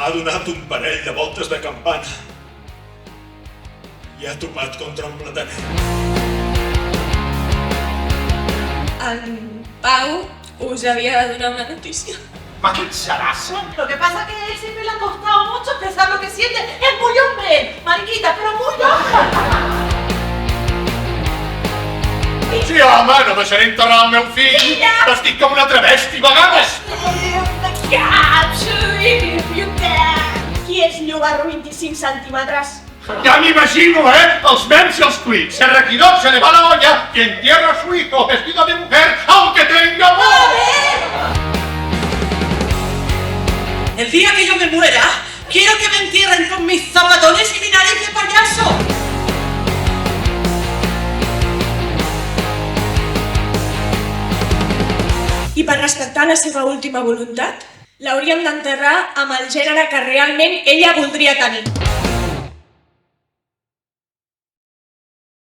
Ha donat un parell de voltes de campana i ha topat contra un plataner. En Pau us havia de donar una notícia. ¿Para qué charazo? Lo que pasa es que a él siempre le ha costado mucho expresar lo que siente. Es muy hombre, mariquita, pero muy hombre. Sí, home, no deixaré enterrar el meu fill. Estic com una travesti, vegades. Qui és llogarro 25 centímetres? Ya me imagino, Els mems i els tuits. El regidor se le va la olla y entierra a su hijo vestido de mujer, aunque tenga voz. El día que yo me muera, quiero que me entierren con mis zapatones y mi nariz de payaso. I per respectar la seva última voluntat, l'hauríem d'enterrar amb el gènere que realment ella voldria tenir.